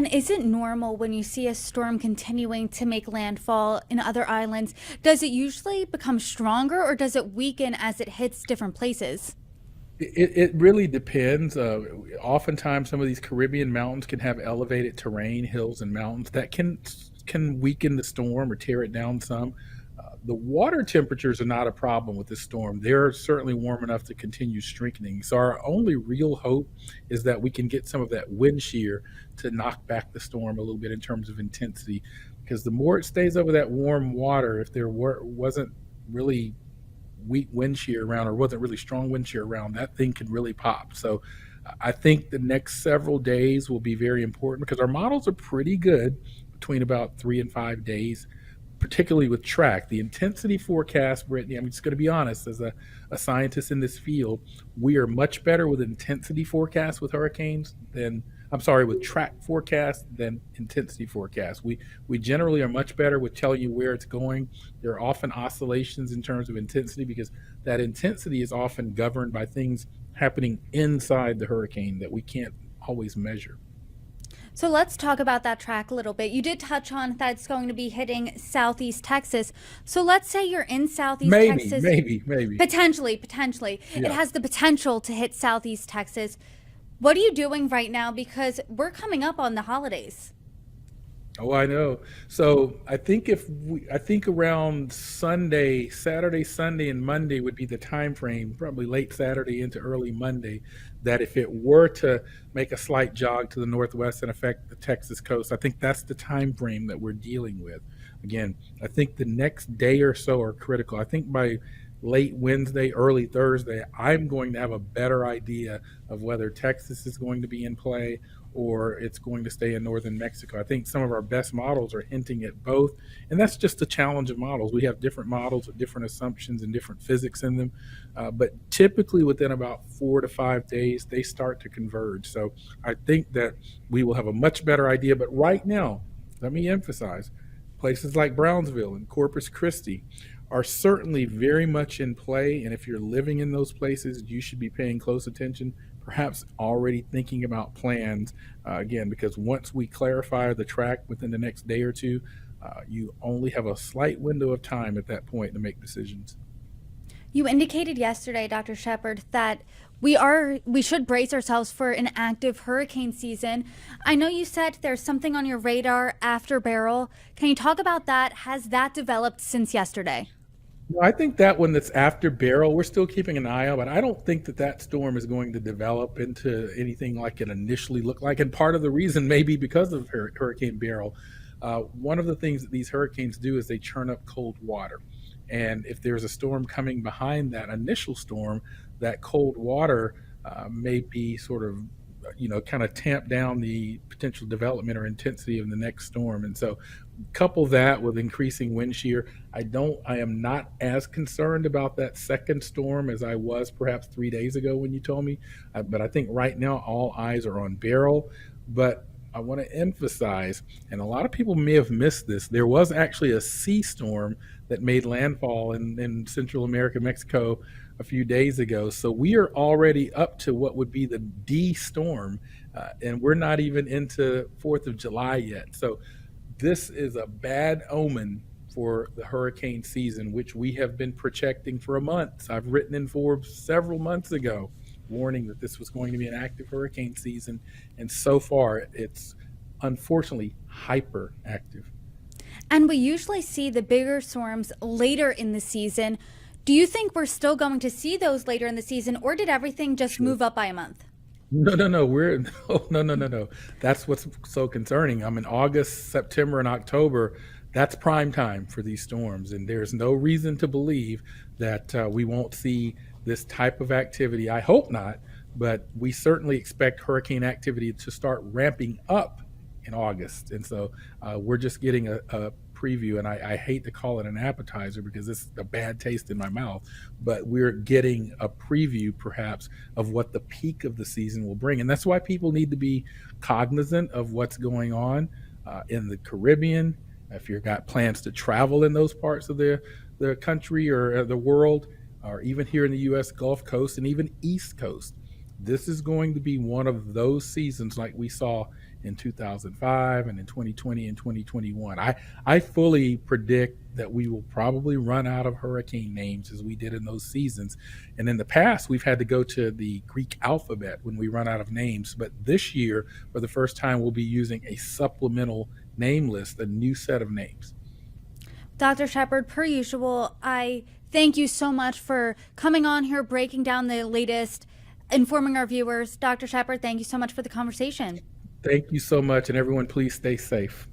And is it normal when you see a storm continuing to make landfall in other islands? Does it usually become stronger or does it weaken as it hits different places? It really depends. Oftentimes, some of these Caribbean mountains can have elevated terrain, hills and mountains that can weaken the storm or tear it down some. The water temperatures are not a problem with this storm. They're certainly warm enough to continue strengthening. So our only real hope is that we can get some of that wind shear to knock back the storm a little bit in terms of intensity. Because the more it stays over that warm water, if wasn't really weak wind shear around or wasn't really strong wind shear around, that thing could really pop. So I think the next several days will be very important because our models are pretty good between about 3 and 5 days, particularly with track. The intensity forecast, Brittany, I'm just going to be honest, as a scientist in this field, we are much better with intensity forecasts with hurricanes than I'm sorry, with track forecast than intensity forecast. We generally are much better with telling you where it's going. There are often oscillations in terms of intensity because that intensity is often governed by things happening inside the hurricane that we can't always measure. So let's talk about that track a little bit. You did touch on that it's going to be hitting Southeast Texas. So let's say you're in Southeast Maybe, Texas. maybe. Potentially. It Yeah. has the potential to hit Southeast Texas. What are you doing right now? Because we're coming up on the holidays. Oh, I know. So I think around Sunday, Saturday, Sunday, and Monday would be the time frame, probably late Saturday into early Monday, that if it were to make a slight jog to the northwest and affect the Texas coast, I think that's the time frame that we're dealing with. Again, I think the next day or so are critical. I think by late Wednesday, early Thursday, I'm going to have a better idea of whether Texas is going to be in play or it's going to stay in northern Mexico. I think some of our best models are hinting at both, and that's just the challenge of models. We have different models with different assumptions and different physics in them, but typically within about 4 to 5 days, they start to converge. So I think that we will have a much better idea. But right now, let me emphasize, places like Brownsville and Corpus Christi are certainly very much in play. And if you're living in those places, you should be paying close attention, perhaps already thinking about plans. Again, because once we clarify the track within the next day or two, you only have a slight window of time at that point to make decisions. You indicated yesterday, Dr. Shepard, that we should brace ourselves for an active hurricane season. I know you said there's something on your radar after Beryl. Can you talk about that? Has that developed since yesterday? Well, I think that one that's after Beryl, we're still keeping an eye on, but I don't think that that storm is going to develop into anything like it initially looked like. And part of the reason may be because of Hurricane Beryl. One of the things that these hurricanes do is they churn up cold water. And if there's a storm coming behind that initial storm, that cold water may be sort of, kind of tamp down the potential development or intensity of the next storm. And so, couple that with increasing wind shear, I am not as concerned about that second storm as I was perhaps 3 days ago when you told me. But I think right now all eyes are on Beryl. But I want to emphasize, and a lot of people may have missed this, there was actually a sea storm that made landfall in Central America, Mexico, a few days ago. So we are already up to what would be the D storm, and we're not even into 4th of July yet. So this is a bad omen for the hurricane season, which we have been projecting for a month. I've written in Forbes several months ago warning that this was going to be an active hurricane season, and so far it's unfortunately hyper active. And we usually see the bigger storms later in the season. Do you think we're still going to see those later in the season, or did everything just Sure. move up by a month? No. We're no. That's what's so concerning. I mean, August, September, and October. That's prime time for these storms, and there's no reason to believe that we won't see this type of activity. I hope not, but we certainly expect hurricane activity to start ramping up in August, and so we're just getting a preview. And I hate to call it an appetizer because it's a bad taste in my mouth, but we're getting a preview perhaps of what the peak of the season will bring. And that's why people need to be cognizant of what's going on in the Caribbean. If you've got plans to travel in those parts of the country or the world, or even here in the U.S. Gulf Coast and even East Coast, this is going to be one of those seasons like we saw in 2005 and in 2020 and 2021. I fully predict that we will probably run out of hurricane names as we did in those seasons. And in the past, we've had to go to the Greek alphabet when we run out of names. But this year, for the first time, we'll be using a supplemental name list, a new set of names. Dr. Shepard, per usual, I thank you so much for coming on here, breaking down the latest, informing our viewers. Dr. Shepard, thank you so much for the conversation. Thank you so much. And everyone, please stay safe.